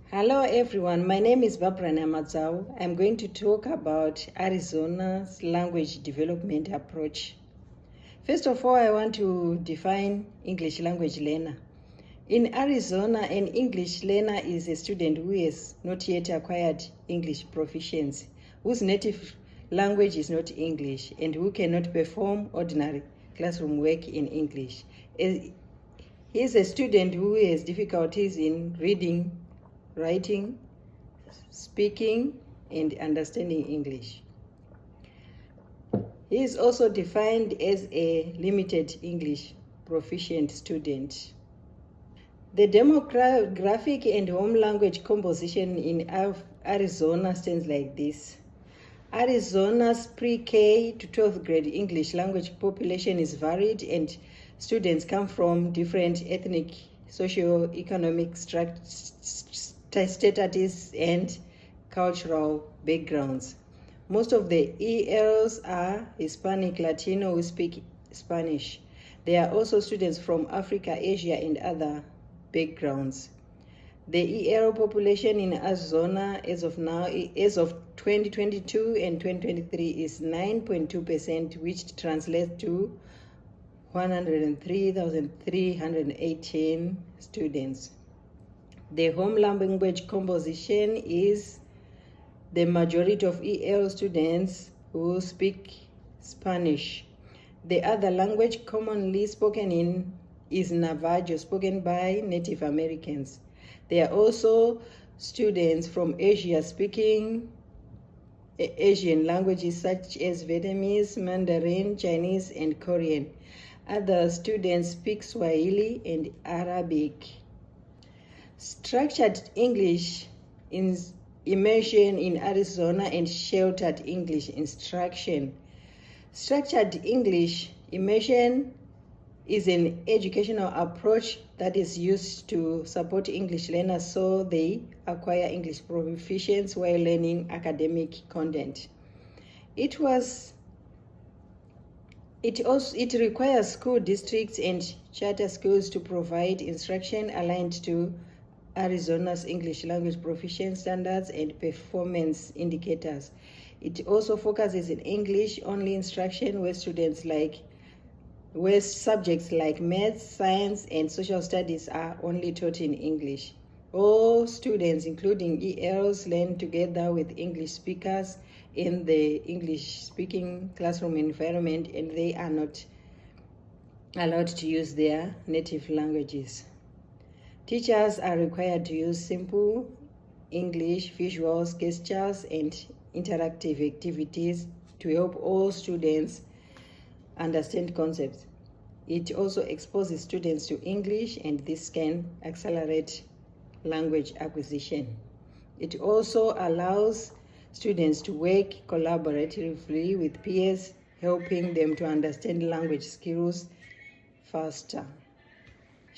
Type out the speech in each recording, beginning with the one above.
Hello everyone, my name is Barbara Namadzau. I'm going to talk about Arizona's language development approach. First of all, I want to define English language learner. In Arizona, an English learner is a student who has not yet acquired English proficiency, whose native language is not English, and who cannot perform ordinary classroom work in English. He is a student who has difficulties in reading, writing, speaking, and understanding English. He is also defined as a limited English proficient student. The demographic and home language composition in Arizona stands like this. Arizona's pre-K to 12th grade English language population is varied, and students come from different ethnic, socio-economic statuses and cultural backgrounds. Most of the ELs are Hispanic Latino who speak Spanish. There are also students from Africa, Asia, and other backgrounds. The EL population in Arizona as of 2022 and 2023 is 9.2%, which translates to 103,318 students. The home language composition is the majority of EL students who speak Spanish. The other language commonly spoken is Navajo, spoken by Native Americans. There are also students from Asia speaking Asian languages such as Vietnamese, Mandarin, Chinese, and Korean. Other students speak Swahili and Arabic. Structured English immersion in Arizona and sheltered English instruction. Structured English immersion is an educational approach that is used to support English learners so they acquire English proficiency while learning academic content. It requires school districts and charter schools to provide instruction aligned to Arizona's English language proficiency standards and performance indicators. It also focuses in English-only instruction where subjects like math, science, and social studies are only taught in English. All students, including ELs, learn together with English speakers in the English-speaking classroom environment, and they are not allowed to use their native languages. Teachers are required to use simple English, visuals, gestures, and interactive activities to help all students understand concepts. It also exposes students to English, and this can accelerate language acquisition. It also allows students to work collaboratively with peers, helping them to understand language skills faster.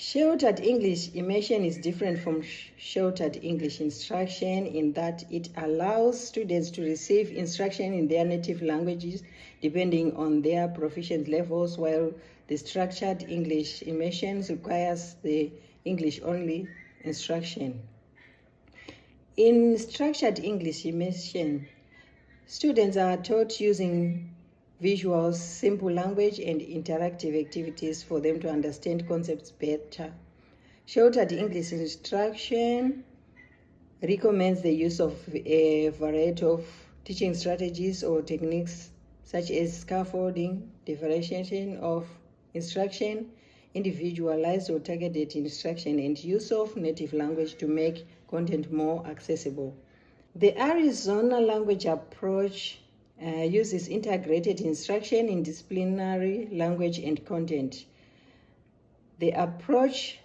Sheltered English immersion is different from sheltered English instruction in that it allows students to receive instruction in their native languages depending on their proficiency levels, while the structured English immersion requires the English-only instruction. In structured English immersion, students are taught using visuals, simple language, and interactive activities for them to understand concepts better. Sheltered English instruction recommends the use of a variety of teaching strategies or techniques such as scaffolding, differentiation of instruction, individualized or targeted instruction, and use of native language to make content more accessible. The Arizona language approach uses integrated instruction in disciplinary language and content. The approach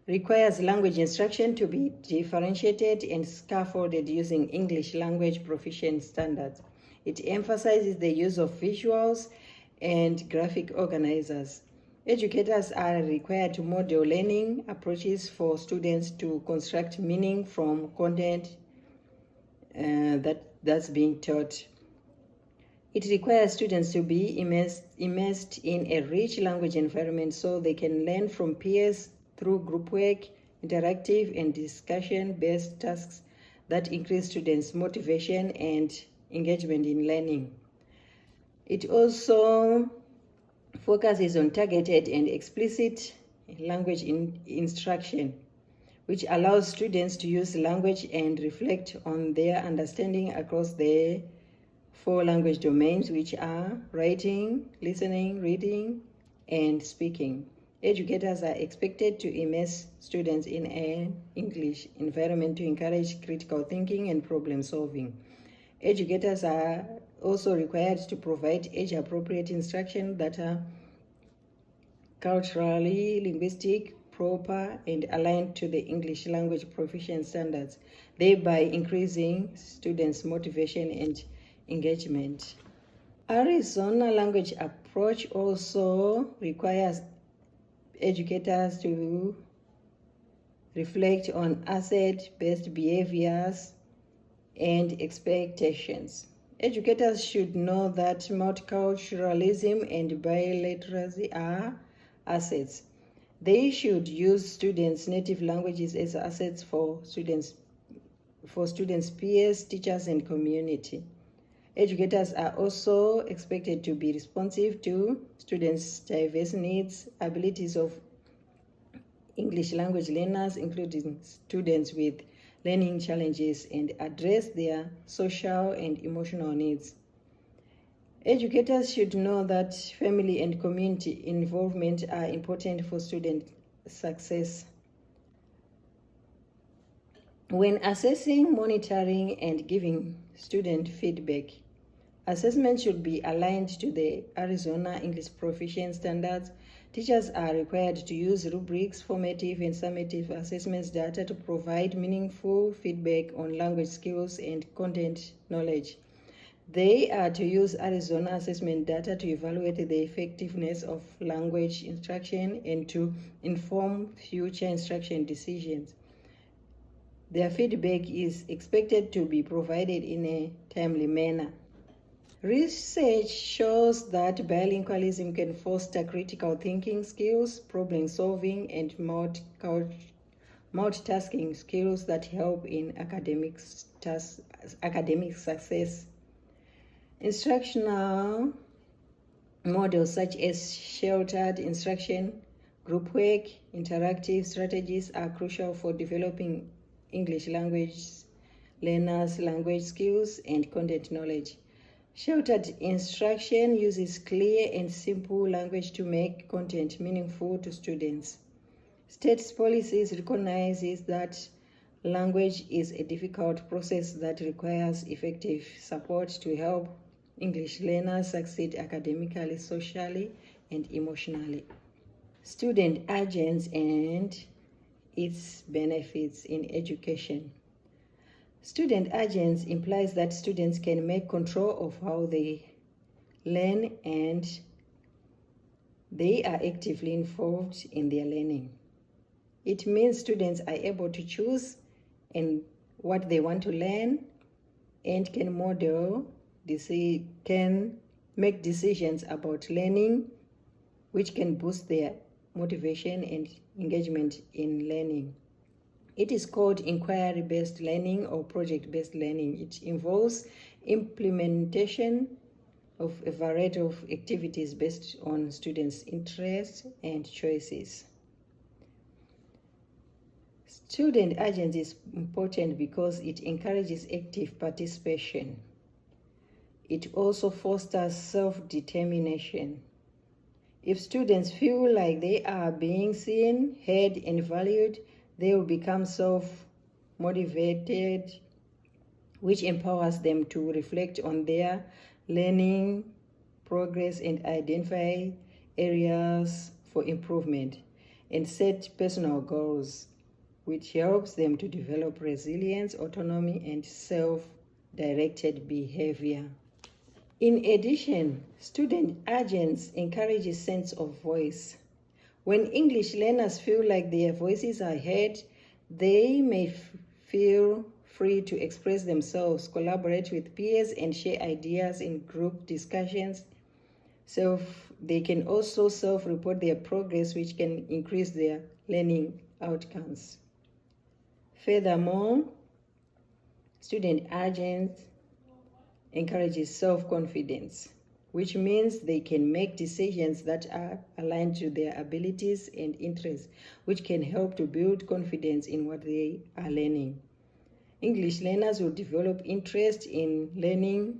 requires language instruction to be differentiated and scaffolded using English language proficiency standards. It emphasizes the use of visuals and graphic organizers. Educators are required to model learning approaches for students to construct meaning from content that's being taught. It requires students to be immersed in a rich language environment so they can learn from peers through group work, interactive and discussion-based tasks that increase students' motivation and engagement in learning. It also focuses on targeted and explicit language instruction, which allows students to use language and reflect on their understanding across the 4 language domains, which are writing, listening, reading, and speaking. Educators are expected to immerse students in an English environment to encourage critical thinking and problem solving. Educators are also required to provide age-appropriate instruction that are culturally, linguistic, proper, and aligned to the English language proficiency standards, thereby increasing students' motivation and engagement. Arizona language approach also requires educators to reflect on asset-based behaviors and expectations. Educators should know that multiculturalism and bilateralism are assets. They should use students' native languages as assets for students' peers, teachers, and community. Educators are also expected to be responsive to students' diverse needs, abilities of English language learners, including students with learning challenges, and address their social and emotional needs. Educators should know that family and community involvement are important for student success. When assessing, monitoring, and giving student feedback, assessment should be aligned to the Arizona English Proficiency Standards. Teachers are required to use rubrics, formative and summative assessments data to provide meaningful feedback on language skills and content knowledge. They are to use Arizona assessment data to evaluate the effectiveness of language instruction and to inform future instruction decisions. Their feedback is expected to be provided in a timely manner. Research shows that bilingualism can foster critical thinking skills, problem solving, and multitasking skills that help in academic success. Instructional models such as sheltered instruction, group work, interactive strategies are crucial for developing English language learners' language skills and content knowledge. Sheltered instruction uses clear and simple language to make content meaningful to students. State policies recognizes that language is a difficult process that requires effective support to help English learners succeed academically, socially, and emotionally. Student agents and its benefits in education. Student agents implies that students can make control of how they learn and they are actively involved in their learning. It means students are able to choose and what they want to learn and can make decisions about learning, which can boost their motivation and engagement in learning. It is called inquiry-based learning or project-based learning. It involves implementation of a variety of activities based on students' interests and choices. Student agency is important because it encourages active participation. It also fosters self-determination. If students feel like they are being seen, heard, and valued, they will become self-motivated, which empowers them to reflect on their learning progress and identify areas for improvement and set personal goals, which helps them to develop resilience, autonomy, and self-directed behavior. In addition, student agents encourage a sense of voice. When English learners feel like their voices are heard, they may feel free to express themselves, collaborate with peers, and share ideas in group discussions. They can also self-report their progress, which can increase their learning outcomes. Furthermore, student agents encourages self-confidence, which means they can make decisions that are aligned to their abilities and interests, which can help to build confidence in what they are learning. English learners will develop interest in learning,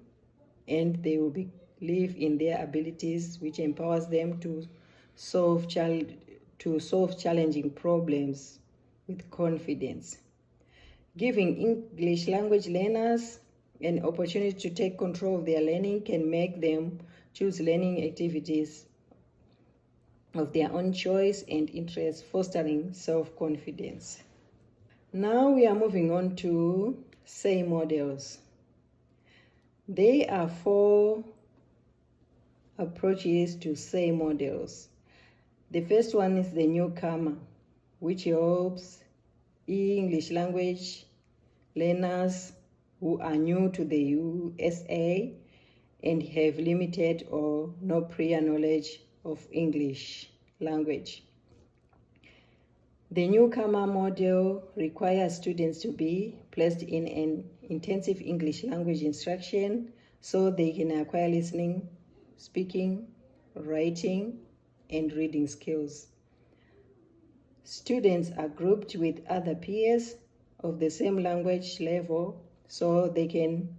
and they will believe in their abilities, which empowers them to solve challenging problems with confidence. Giving English language learners an opportunity to take control of their learning can make them choose learning activities of their own choice and interest, fostering self-confidence. Now we are moving on to SAY models. There are 4 approaches to SAY models. The first one is the newcomer, which helps English language learners who are new to the USA and have limited or no prior knowledge of English language. The newcomer model requires students to be placed in an intensive English language instruction so they can acquire listening, speaking, writing, and reading skills. Students are grouped with other peers of the same language level so they can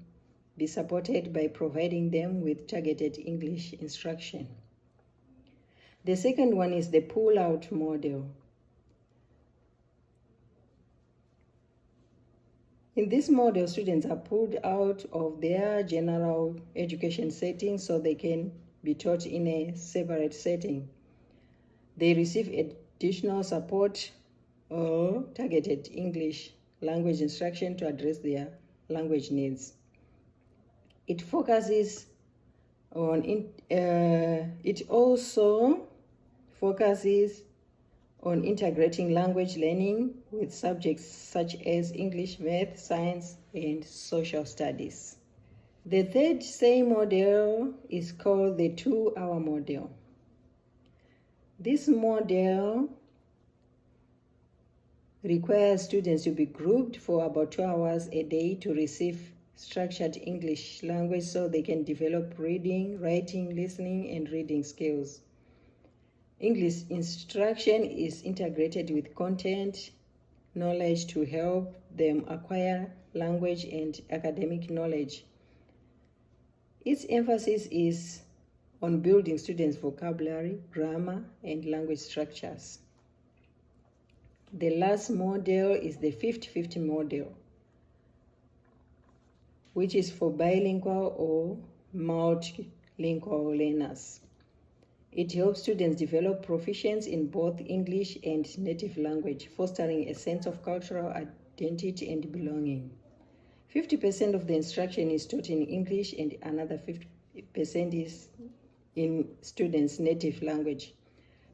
be supported by providing them with targeted English instruction. The second one is the pull-out model. In this model, students are pulled out of their general education setting so they can be taught in a separate setting. They receive additional support or targeted English language instruction to address their language needs. It also focuses on integrating language learning with subjects such as English, math, science, and social studies. The third SAY model is called the 2-hour model. This model requires students to be grouped for about 2 hours a day to receive structured English language so they can develop reading, writing, listening, and reading skills. English instruction is integrated with content knowledge to help them acquire language and academic knowledge. Its emphasis is on building students' vocabulary, grammar, and language structures. The last model is the 50-50 model, which is for bilingual or multilingual learners. It helps students develop proficiency in both English and native language, fostering a sense of cultural identity and belonging. 50% of the instruction is taught in English and another 50% is in students' native language,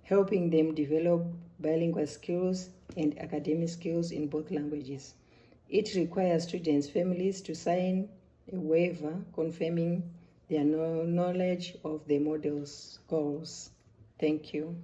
helping them develop bilingual skills and academic skills in both languages. It requires students' families to sign a waiver confirming their knowledge of the model's goals. Thank you.